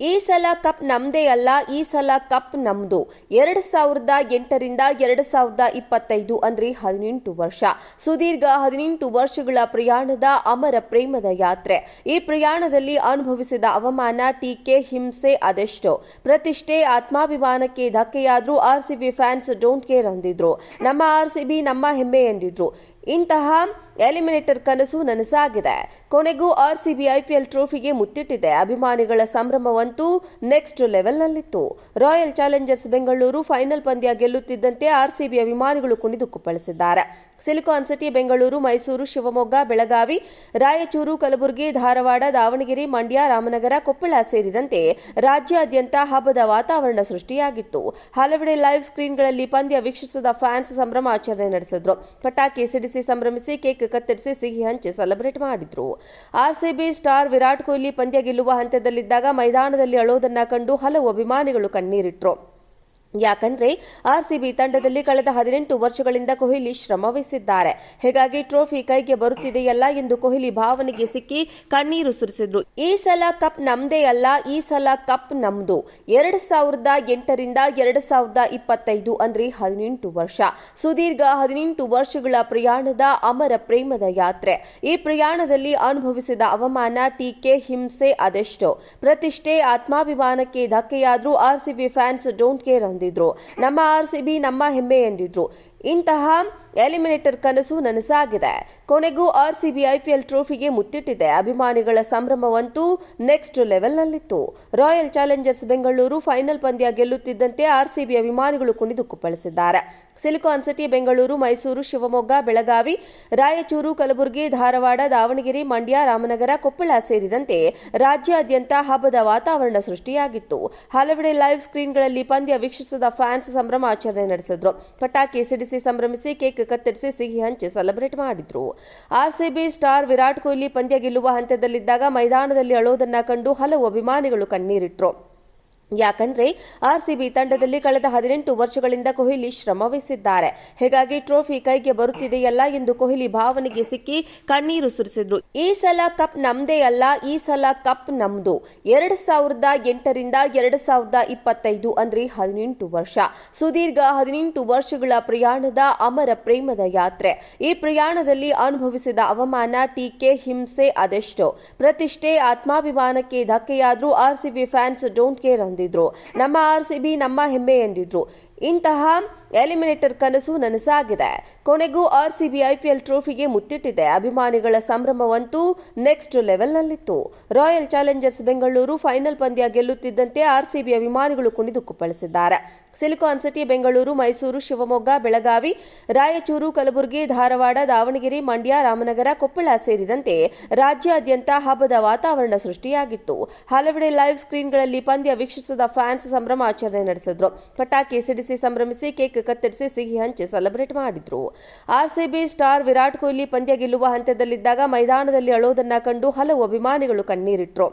ಈ ಸಲ ಕಪ್ ನಮ್ದೇ ಅಲ್ಲ, ಈ ಸಲ ಕಪ್ ನಮ್ದು. 2008ರಿಂದ 2025 ಅಂದ್ರೆ 18 ವರ್ಷ. ಸುದೀರ್ಘ 18 ವರ್ಷಗಳ ಪ್ರಯಾಣದ ಅಮರ ಪ್ರೇಮದ ಯಾತ್ರೆ. ಈ ಪ್ರಯಾಣದಲ್ಲಿ ಅನುಭವಿಸಿದ ಅವಮಾನ, ಟೀಕೆ, ಹಿಂಸೆ ಅದೆಷ್ಟೋ. ಪ್ರತಿಷ್ಠೆ, ಆತ್ಮಾಭಿಮಾನಕ್ಕೆ ಧಕ್ಕೆಯಾದ್ರೂ ಆರ್ಸಿಬಿ ಫ್ಯಾನ್ಸ್ ಡೋಂಟ್ ಕೇರ್ ಅಂದಿದ್ರು. ನಮ್ಮ ಆರ್ಸಿಬಿ ನಮ್ಮ ಹೆಮ್ಮೆ ಎಂದಿದ್ರು. ಇಂತಹ ಎಲಿಮಿನೇಟರ್ ಕನಸು ನನಸಾಗಿದೆ. ಕೊನೆಗೂ ಆರ್ಸಿಬಿ ಐಪಿಎಲ್ ಟ್ರೋಫಿಗೆ ಮುತ್ತಿಟ್ಟಿದೆ. ಅಭಿಮಾನಿಗಳ ಸಂಭ್ರಮವಂತೂ ನೆಕ್ಸ್ಟ್ ಲೆವೆಲ್ನಲ್ಲಿತ್ತು. ರಾಯಲ್ ಚಾಲೆಂಜರ್ಸ್ ಬೆಂಗಳೂರು ಫೈನಲ್ ಪಂದ್ಯ ಗೆಲ್ಲುತ್ತಿದ್ದಂತೆ ಆರ್ಸಿಬಿ ಅಭಿಮಾನಿಗಳು ಕುಣಿದು ಕುಪ್ಪಳಿಸಿದ್ದಾರೆ. ಸಿಲಿಕಾನ್ ಸಿಟಿ, ಬೆಂಗಳೂರು, ಮೈಸೂರು, ಶಿವಮೊಗ್ಗ, ಬೆಳಗಾವಿ, ರಾಯಚೂರು, ಕಲಬುರಗಿ, ಧಾರವಾಡ, ದಾವಣಗೆರೆ, ಮಂಡ್ಯ, ರಾಮನಗರ, ಕೊಪ್ಪಳ ಸೇರಿದಂತೆ ರಾಜ್ಯಾದ್ಯಂತ ಹಬ್ಬದ ವಾತಾವರಣ ಸೃಷ್ಟಿಯಾಗಿತ್ತು. ಹಲವೆಡೆ ಲೈವ್ ಸ್ಕ್ರೀನ್ಗಳಲ್ಲಿ ಪಂದ್ಯ ವೀಕ್ಷಿಸಿದ ಫ್ಯಾನ್ಸ್ ಸಂಭ್ರಮಾಚರಣೆ ನಡೆಸಿದ್ರು. ಪಟಾಕಿ ಸಿಡಿಸಿ ಸಂಭ್ರಮಿಸಿ, ಕೇಕ್ ಕತ್ತರಿಸಿ ಸಿಹಿ ಹಂಚಿ ಸೆಲೆಬ್ರೇಟ್ ಮಾಡಿದ್ರು. ಆರ್ಸಿಬಿ ಸ್ಟಾರ್ ವಿರಾಟ್ ಕೊಹ್ಲಿ ಪಂದ್ಯ ಗೆಲ್ಲುವ ಹಂತದಲ್ಲಿದ್ದಾಗ ಮೈದಾನದಲ್ಲಿ ಅಳೋದನ್ನ ಕಂಡು ಹಲವು ಅಭಿಮಾನಿಗಳು ಕಣ್ಣೀರಿಟ್ರು. ಯಾಕಂದ್ರೆ ಆರ್ಸಿಬಿ ತಂಡದಲ್ಲಿ ಕಳೆದ 18 ವರ್ಷಗಳಿಂದ ಕೊಹ್ಲಿ ಶ್ರಮವಹಿಸಿದ್ದಾರೆ. ಹೀಗಾಗಿ ಟ್ರೋಫಿ ಕೈಗೆ ಬರುತ್ತಿದೆಯಲ್ಲ ಎಂದು ಕೊಹ್ಲಿ ಭಾವನೆಗೆ ಸಿಕ್ಕಿ ಕಣ್ಣೀರು ಸುರಿಸಿದ್ರು. ಈ ಸಲ ಕಪ್ ನಮ್ದೇ ಅಲ್ಲ, ಈ ಸಲ ಕಪ್ ನಮ್ದು. 2008ರಿಂದ 2025 ಅಂದ್ರೆ 18 ವರ್ಷ. ಸುದೀರ್ಘ 18 ವರ್ಷಗಳ ಪ್ರಯಾಣದ ಅಮರ ಪ್ರೇಮದ ಯಾತ್ರೆ. ಈ ಪ್ರಯಾಣದಲ್ಲಿ ಅನುಭವಿಸಿದ ಅವಮಾನ, ಟೀಕೆ, ಹಿಂಸೆ ಅದೆಷ್ಟೋ. ಪ್ರತಿಷ್ಠೆ, ಆತ್ಮಾಭಿಮಾನಕ್ಕೆ ಧಕ್ಕೆಯಾದ್ರೂ ಆರ್ಸಿಬಿ ಫ್ಯಾನ್ಸ್ ಡೋಂಟ್ ಕೇರ್ ಅಂದಿದ್ರು. ನಮ್ಮ ಆರ್ಸಿಬಿ ನಮ್ಮ ಹೆಮ್ಮೆ ಎಂದಿದ್ರು. ಇಂತಹ ಎಲಿಮಿನೇಟರ್ ಕನಸು ನನಸಾಗಿದೆ. ಕೊನೆಗೂ ಆರ್ಸಿಬಿ ಐಪಿಎಲ್ ಟ್ರೋಫಿಗೆ ಮುತ್ತಿಟ್ಟಿದೆ. ಅಭಿಮಾನಿಗಳ ಸಂಭ್ರಮವಂತೂ ನೆಕ್ಸ್ಟ್ ಲೆವೆಲ್ನಲ್ಲಿತ್ತು. ರಾಯಲ್ ಚಾಲೆಂಜರ್ಸ್ ಬೆಂಗಳೂರು ಫೈನಲ್ ಪಂದ್ಯ ಗೆಲ್ಲುತ್ತಿದ್ದಂತೆ ಆರ್ಸಿಬಿ ಅಭಿಮಾನಿಗಳು ಕುಣಿದು ಕುಪ್ಪಳಿಸಿದ್ದಾರೆ. ಸಿಲಿಕಾನ್ ಸಿಟಿ, ಬೆಂಗಳೂರು, ಮೈಸೂರು, ಶಿವಮೊಗ್ಗ, ಬೆಳಗಾವಿ, ರಾಯಚೂರು, ಕಲಬುರಗಿ, ಧಾರವಾಡ, ದಾವಣಗೆರೆ, ಮಂಡ್ಯ, ರಾಮನಗರ, ಕೊಪ್ಪಳ ಸೇರಿದಂತೆ ರಾಜ್ಯಾದ್ಯಂತ ಹಬ್ಬದ ವಾತಾವರಣ ಸೃಷ್ಟಿಯಾಗಿತ್ತು. ಹಲವೆಡೆ ಲೈವ್ ಸ್ಕ್ರೀನ್ಗಳಲ್ಲಿ ಪಂದ್ಯ ವೀಕ್ಷಿಸಿದ ಫ್ಯಾನ್ಸ್ ಸಂಭ್ರಮಾಚರಣೆ ನಡೆಸಿದ್ರು. ಪಟಾಕಿ ಸಿಡಿಸಿ ಸಂಭ್ರಮಿಸಿ, ಕೇಕ್ ಕತ್ತರಿಸಿ ಸಿಹಿ ಹಂಚಿ ಸೆಲೆಬ್ರೇಟ್ ಮಾಡಿದ್ರು. ಆರ್ಸಿಬಿ ಸ್ಟಾರ್ ವಿರಾಟ್ ಕೊಹ್ಲಿ ಪಂದ್ಯ ಗೆಲ್ಲುವ ಹಂತದಲ್ಲಿದ್ದಾಗ ಮೈದಾನದಲ್ಲಿ ಅಳೋದನ್ನ ಕಂಡು ಹಲವು ಅಭಿಮಾನಿಗಳು ಕಣ್ಣೀರಿಟ್ರು. ಯಾಕಂದ್ರೆ ಆರ್ಸಿಬಿ ತಂಡದಲ್ಲಿ ಕಳೆದ 18 ವರ್ಷಗಳಿಂದ ಕೊಹ್ಲಿ ಶ್ರಮವಹಿಸಿದ್ದಾರೆ. ಹೀಗಾಗಿ ಟ್ರೋಫಿ ಕೈಗೆ ಬರುತ್ತಿದೆಯಲ್ಲ ಎಂದು ಕೊಹ್ಲಿ ಭಾವನೆಗೆ ಸಿಕ್ಕಿ ಕಣ್ಣೀರು ಸುರಿಸಿದ್ರು. ಈ ಸಲ ಕಪ್ ನಮ್ದೇ ಅಲ್ಲ, ಈ ಸಲ ಕಪ್ ನಮ್ದು. 2008ರಿಂದ 2025 ಅಂದ್ರೆ 18 ವರ್ಷ. ಸುದೀರ್ಘ 18 ವರ್ಷಗಳ ಪ್ರಯಾಣದ ಅಮರ ಪ್ರೇಮದ ಯಾತ್ರೆ. ಈ ಪ್ರಯಾಣದಲ್ಲಿ ಅನುಭವಿಸಿದ ಅವಮಾನ, ಟೀಕೆ, ಹಿಂಸೆ ಅದೆಷ್ಟೋ. ಪ್ರತಿಷ್ಠೆ, ಆತ್ಮಾಭಿಮಾನಕ್ಕೆ ಧಕ್ಕೆಯಾದ್ರೂ ಆರ್ಸಿಬಿ ಫ್ಯಾನ್ಸ್ ಡೋಂಟ್ ಕೇರ್ ಅಂದಿದ್ರು. ನಮ್ಮ ಆರ್ಸಿಬಿ ನಮ್ಮ ಹೆಮ್ಮೆ ಎಂದಿದ್ರು. ಇಂತಹ ಎಲಿಮಿನೇಟರ್ ಕನಸು ನನಸಾಗಿದೆ. ಕೊನೆಗೂ ಆರ್ಸಿಬಿ ಐಪಿಎಲ್ ಟ್ರೋಫಿಗೆ ಮುತ್ತಿಟ್ಟಿದೆ. ಅಭಿಮಾನಿಗಳ ಸಂಭ್ರಮವಂತೂ ನೆಕ್ಸ್ಟ್ ಲೆವೆಲ್ನಲ್ಲಿತ್ತು. ರಾಯಲ್ ಚಾಲೆಂಜರ್ಸ್ ಬೆಂಗಳೂರು ಫೈನಲ್ ಪಂದ್ಯ ಗೆಲ್ಲುತ್ತಿದ್ದಂತೆ ಆರ್ಸಿಬಿ ಅಭಿಮಾನಿಗಳು ಕುಣಿದು ಕುಪ್ಪಳಿಸಿದ್ದಾರೆ. ಸಿಲಿಕಾನ್ ಸಿಟಿ, ಬೆಂಗಳೂರು, ಮೈಸೂರು, ಶಿವಮೊಗ್ಗ, ಬೆಳಗಾವಿ, ರಾಯಚೂರು, ಕಲಬುರಗಿ, ಧಾರವಾಡ, ದಾವಣಗೆರೆ, ಮಂಡ್ಯ, ರಾಮನಗರ, ಕೊಪ್ಪಳ ಸೇರಿದಂತೆ ರಾಜ್ಯಾದ್ಯಂತ ಹಬ್ಬದ ವಾತಾವರಣ ಸೃಷ್ಟಿಯಾಗಿತ್ತು. ಹಲವೆಡೆ ಲೈವ್ ಸ್ಕ್ರೀನ್ಗಳಲ್ಲಿ ಪಂದ್ಯ ವೀಕ್ಷಿಸಿದ ಫ್ಯಾನ್ಸ್ ಸಂಭ್ರಮಾಚರಣೆ ನಡೆಸಿದ್ರು. ಪಟಾಕಿ ಸಿಡಿಸಿ ಸಂಭ್ರಮಿಸಿ, ಕೇಕ್ ಕತ್ತರಿಸಿ ಸಿಹಿ ಹಂಚಿ ಸೆಲೆಬ್ರೇಟ್ ಮಾಡಿದ್ರು. ಆರ್ಸಿಬಿ ಸ್ಟಾರ್ ವಿರಾಟ್ ಕೊಹ್ಲಿ ಪಂದ್ಯ ಗೆಲ್ಲುವ ಹಂತದಲ್ಲಿದ್ದಾಗ ಮೈದಾನದಲ್ಲಿ ಅಳೋದನ್ನ ಕಂಡು ಹಲವು ಅಭಿಮಾನಿಗಳು ಕಣ್ಣೀರಿಟ್ರು.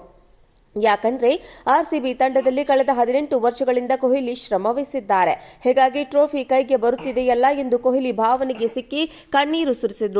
ಯಾಕಂದ್ರೆ ಆರ್ಸಿಬಿ ತಂಡದಲ್ಲಿ ಕಳೆದ 18 ವರ್ಷಗಳಿಂದ ಕೊಹ್ಲಿ ಶ್ರಮವಹಿಸಿದ್ದಾರೆ. ಹೀಗಾಗಿ ಟ್ರೋಫಿ ಕೈಗೆ ಬರುತ್ತಿದೆಯಲ್ಲ ಎಂದು ಕೊಹ್ಲಿ ಭಾವನೆಗೆ ಸಿಕ್ಕಿ ಕಣ್ಣೀರು ಸುರಿಸಿದ್ರು.